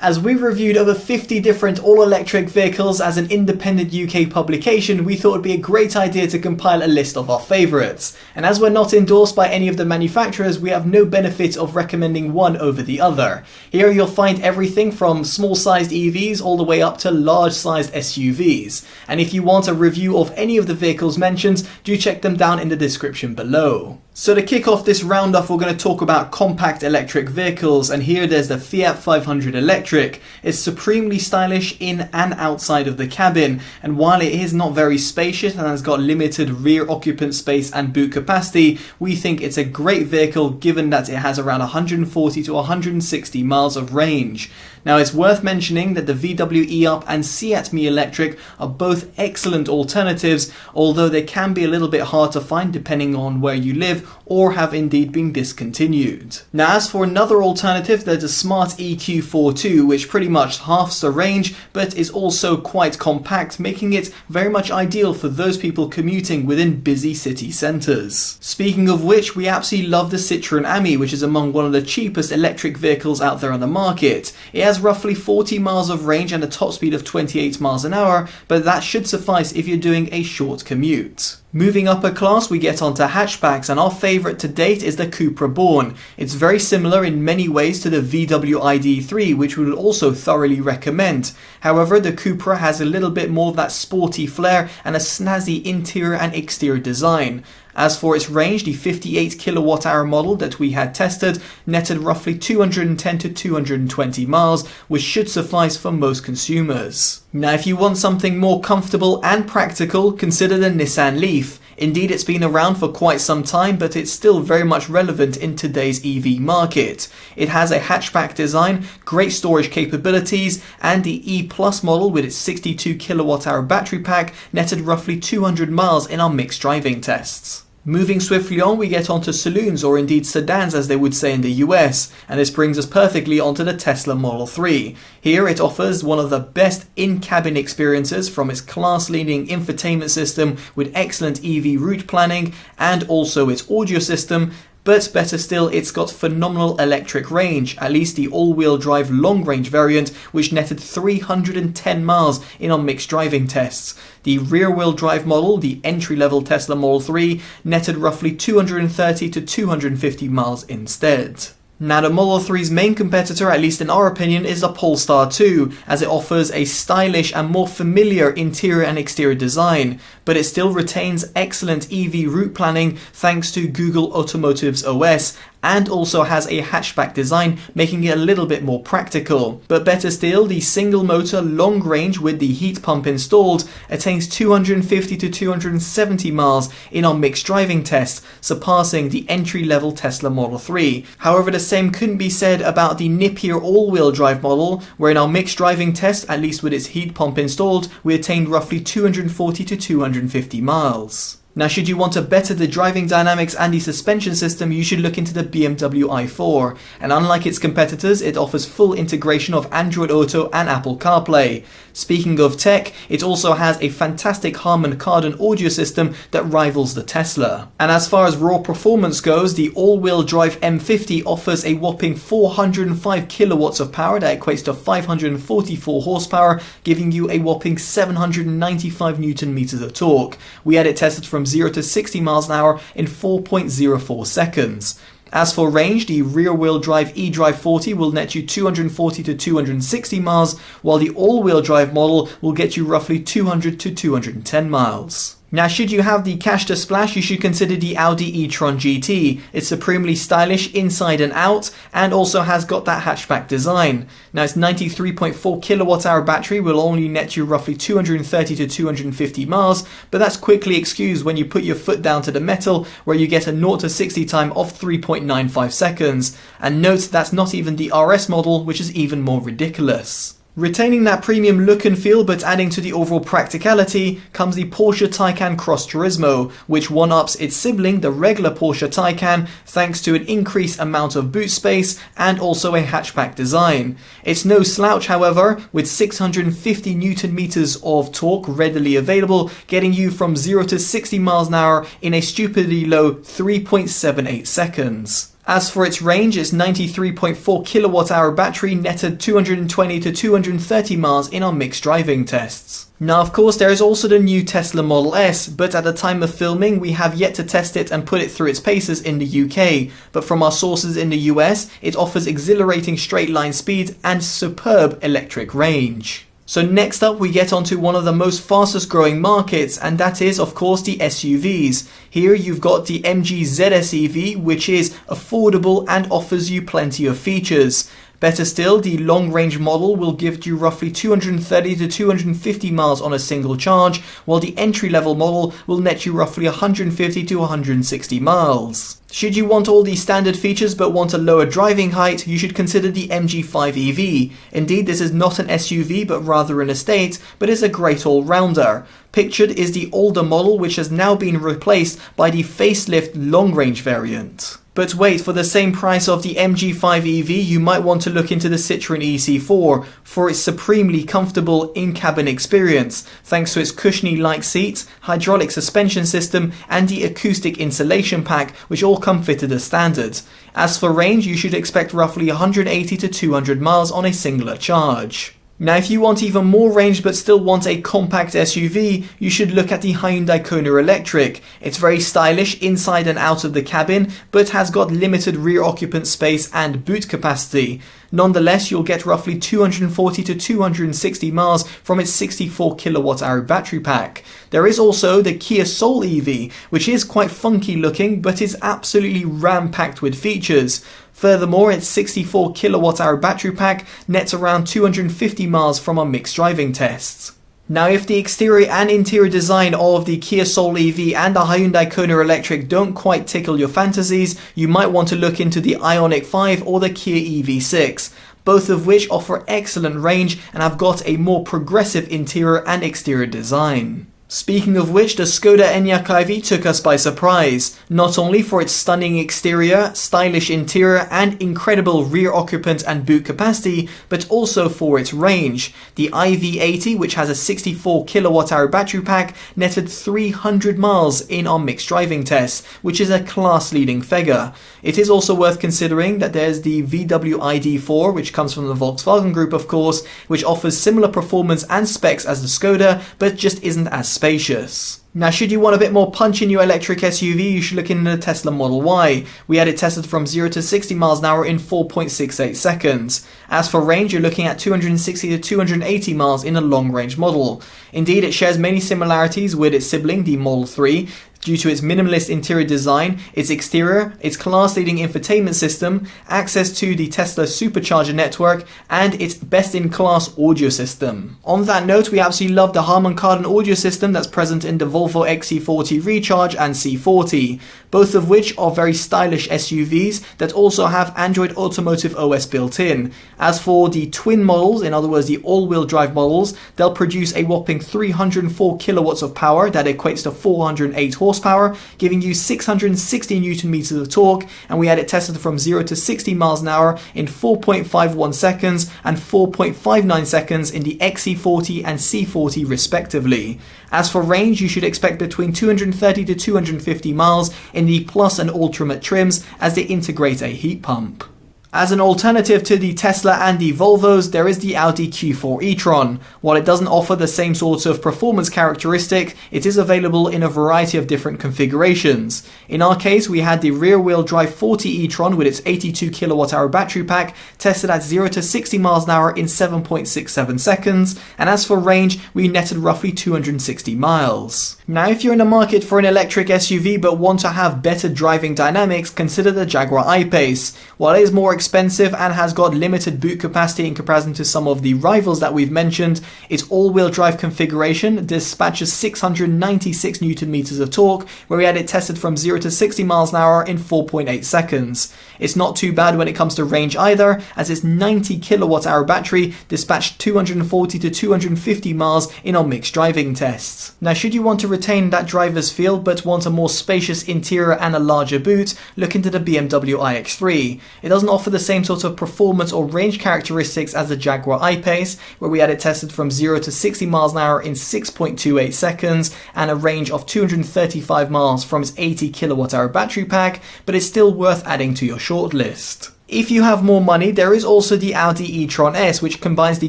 As we've reviewed over 50 different all-electric vehicles as an independent UK publication, we thought it would be a great idea to compile a list of our favourites. And as we're not endorsed by any of the manufacturers, we have no benefit of recommending one over the other. Here you'll find everything from small-sized EVs all the way up to large-sized SUVs. And if you want a review of any of the vehicles mentioned, do check them down in the description below. So to kick off this roundup, we're going to talk about compact electric vehicles, and here there's the Fiat 500 Electric. It's supremely stylish in and outside of the cabin, and while it is not very spacious and has got limited rear occupant space and boot capacity, we think it's a great vehicle given that it has around 140 to 160 miles of range. Now it's worth mentioning that the VW e-up and Seat Mii Electric are both excellent alternatives, although they can be a little bit hard to find depending on where you live or have indeed been discontinued. Now as for another alternative, there's a Smart EQ42, which pretty much halves the range but is also quite compact, making it very much ideal for those people commuting within busy city centres. Speaking of which, we absolutely love the Citroën Ami, which is among one of the cheapest electric vehicles out there on the market. It has roughly 40 miles of range and a top speed of 28 miles an hour, but that should suffice if you're doing a short commute. Moving upper class, we get onto hatchbacks, and our favourite to date is the Cupra Born. It's very similar in many ways to the VW ID3, which we would also thoroughly recommend. However, the Cupra has a little bit more of that sporty flair and a snazzy interior and exterior design. As for its range, the 58 kilowatt hour model that we had tested netted roughly 210 to 220 miles, which should suffice for most consumers. Now if you want something more comfortable and practical, consider the Nissan Leaf. Indeed, it's been around for quite some time, but it's still very much relevant in today's EV market. It has a hatchback design, great storage capabilities, and the E+ model with its 62 kilowatt hour battery pack netted roughly 200 miles in our mixed driving tests. Moving swiftly on, we get onto saloons, or indeed sedans as they would say in the US, and this brings us perfectly onto the Tesla Model 3. Here it offers one of the best in-cabin experiences from its class-leading infotainment system with excellent EV route planning and also its audio system. But better still, it's got phenomenal electric range, at least the all-wheel drive long-range variant, which netted 310 miles in our mixed driving tests. The rear-wheel drive model, the entry-level Tesla Model 3, netted roughly 230 to 250 miles instead. Now the Model 3's main competitor, at least in our opinion, is the Polestar 2, as it offers a stylish and more familiar interior and exterior design, but it still retains excellent EV route planning thanks to Google Automotive's OS, and also has a hatchback design, making it a little bit more practical. But better still, the single motor long range with the heat pump installed attains 250 to 270 miles in our mixed driving test, surpassing the entry-level Tesla Model 3. However, the same couldn't be said about the nippier all-wheel drive model, where in our mixed driving test, at least with its heat pump installed, we attained roughly 240 to 250 miles. Now should you want to better the driving dynamics and the suspension system, you should look into the BMW i4, and unlike its competitors, it offers full integration of Android Auto and Apple CarPlay. Speaking of tech, it also has a fantastic Harman Kardon audio system that rivals the Tesla. And as far as raw performance goes, the all-wheel drive M50 offers a whopping 405 kilowatts of power that equates to 544 horsepower, giving you a whopping 795 newton meters of torque. We had it tested from 0 to 60 miles an hour in 4.04 seconds. As for range, the rear-wheel drive eDrive 40 will net you 240 to 260 miles, while the all-wheel drive model will get you roughly 200 to 210 miles. Now should you have the cash to splash, you should consider the Audi e-tron GT. It's supremely stylish inside and out, and also has got that hatchback design. Now its 93.4 kilowatt hour battery will only net you roughly 230 to 250 miles, but that's quickly excused when you put your foot down to the metal, where you get a 0 to 60 time of 3.95 seconds. And note that's not even the RS model, which is even more ridiculous. Retaining that premium look and feel but adding to the overall practicality comes the Porsche Taycan Cross Turismo, which one-ups its sibling, the regular Porsche Taycan, thanks to an increased amount of boot space and also a hatchback design. It's no slouch, however, with 650 Newton meters of torque readily available, getting you from 0 to 60 miles an hour in a stupidly low 3.78 seconds. As for its range, its 93.4 kilowatt-hour battery netted 220 to 230 miles in our mixed driving tests. Now of course there is also the new Tesla Model S, but at the time of filming we have yet to test it and put it through its paces in the UK, but from our sources in the US, it offers exhilarating straight line speed and superb electric range. So next up we get onto one of the most fastest growing markets, and that is of course the SUVs. Here you've got the MG ZS EV, which is affordable and offers you plenty of features. Better still, the long-range model will give you roughly 230 to 250 miles on a single charge, while the entry-level model will net you roughly 150 to 160 miles. Should you want all these standard features but want a lower driving height, you should consider the MG5 EV. Indeed, this is not an SUV but rather an estate, but is a great all-rounder. Pictured is the older model, which has now been replaced by the facelift long-range variant. But wait, for the same price of the MG5 EV, you might want to look into the Citroën EC4 for its supremely comfortable in-cabin experience, thanks to its cushiony-like seats, hydraulic suspension system, and the acoustic insulation pack, which all come fitted as standard. As for range, you should expect roughly 180 to 200 miles on a singular charge. Now if you want even more range but still want a compact SUV, you should look at the Hyundai Kona Electric. It's very stylish inside and out of the cabin, but has got limited rear occupant space and boot capacity. Nonetheless, you'll get roughly 240 to 260 miles from its 64 kilowatt-hour battery pack. There is also the Kia Soul EV, which is quite funky looking but is absolutely ram-packed with features. Furthermore, its 64 kilowatt-hour battery pack nets around 250 miles from our mixed driving tests. Now if the exterior and interior design of the Kia Soul EV and the Hyundai Kona Electric don't quite tickle your fantasies, you might want to look into the Ioniq 5 or the Kia EV6, both of which offer excellent range and have got a more progressive interior and exterior design. Speaking of which, the Skoda Enyaq iV took us by surprise, not only for its stunning exterior, stylish interior and incredible rear occupant and boot capacity, but also for its range. The iV80, which has a 64 kilowatt-hour battery pack, netted 300 miles in our mixed driving tests, which is a class-leading figure. It is also worth considering that there's the VW ID.4, which comes from the Volkswagen Group of course, which offers similar performance and specs as the Skoda, but just isn't as spacious. Now should you want a bit more punch in your electric SUV, you should look into the Tesla Model Y. We had it tested from 0 to 60 miles an hour in 4.68 seconds. As for range, you're looking at 260 to 280 miles in a long-range model. Indeed, it shares many similarities with its sibling, the Model 3, due to its minimalist interior design, its exterior, its class-leading infotainment system, access to the Tesla supercharger network, and its best-in-class audio system. On that note, we absolutely love the Harman Kardon audio system that's present in the Volvo XC40 Recharge and C40, both of which are very stylish SUVs that also have Android Automotive OS built in. As for the twin models, in other words the all-wheel drive models, they'll produce a whopping 304 kilowatts of power that equates to 408 horsepower, giving you 660 Newton meters of torque, and we had it tested from 0 to 60 miles an hour in 4.51 seconds and 4.59 seconds in the XC40 and C40 respectively. As for range, you should expect between 230 to 250 miles in the Plus and Ultimate trims as they integrate a heat pump. As an alternative to the Tesla and the Volvos, there is the Audi Q4 e-tron. While it doesn't offer the same sorts of performance characteristic, it is available in a variety of different configurations. In our case, we had the rear-wheel drive 40 e-tron with its 82 kilowatt-hour battery pack tested at 0 to 60 miles an hour in 7.67 seconds, and as for range, we netted roughly 260 miles. Now, if you're in the market for an electric SUV but want to have better driving dynamics, consider the Jaguar I-Pace. While it is more expensive and has got limited boot capacity in comparison to some of the rivals that we've mentioned, its all-wheel drive configuration dispatches 696 Newton meters of torque, where we had it tested from 0 to 60 miles an hour in 4.8 seconds. It's not too bad when it comes to range either, as its 90 kilowatt-hour battery dispatched 240 to 250 miles in our mixed driving tests. Now, should you want to retain that driver's feel but want a more spacious interior and a larger boot, look into the BMW iX3. It doesn't offer offer the same sort of performance or range characteristics as the Jaguar I-Pace, where we had it tested from 0 to 60 miles an hour in 6.28 seconds and a range of 235 miles from its 80 kilowatt hour battery pack, but it's still worth adding to your shortlist. If you have more money, there is also the Audi e-tron S, which combines the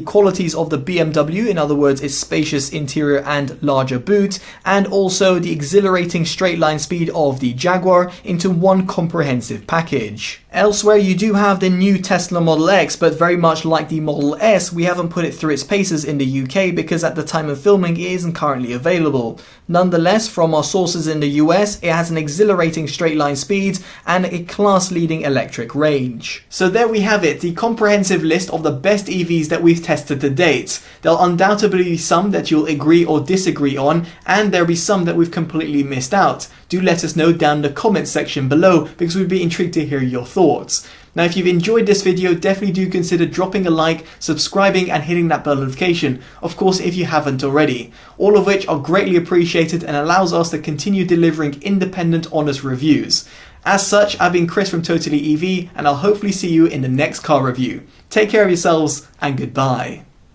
qualities of the BMW, in other words its spacious interior and larger boot, and also the exhilarating straight line speed of the Jaguar into one comprehensive package. Elsewhere you do have the new Tesla Model X, but very much like the Model S, we haven't put it through its paces in the UK because at the time of filming it isn't currently available. Nonetheless, from our sources in the US, it has an exhilarating straight line speed and a class-leading electric range. So there we have it, the comprehensive list of the best EVs that we've tested to date. There'll undoubtedly be some that you'll agree or disagree on, and there'll be some that we've completely missed out. Do let us know down in the comments section below because we'd be intrigued to hear your thoughts. Now if you've enjoyed this video, definitely do consider dropping a like, subscribing and hitting that bell notification, of course if you haven't already. All of which are greatly appreciated and allows us to continue delivering independent, honest reviews. As such, I've been Chris from TotallyEV and I'll hopefully see you in the next car review. Take care of yourselves and goodbye.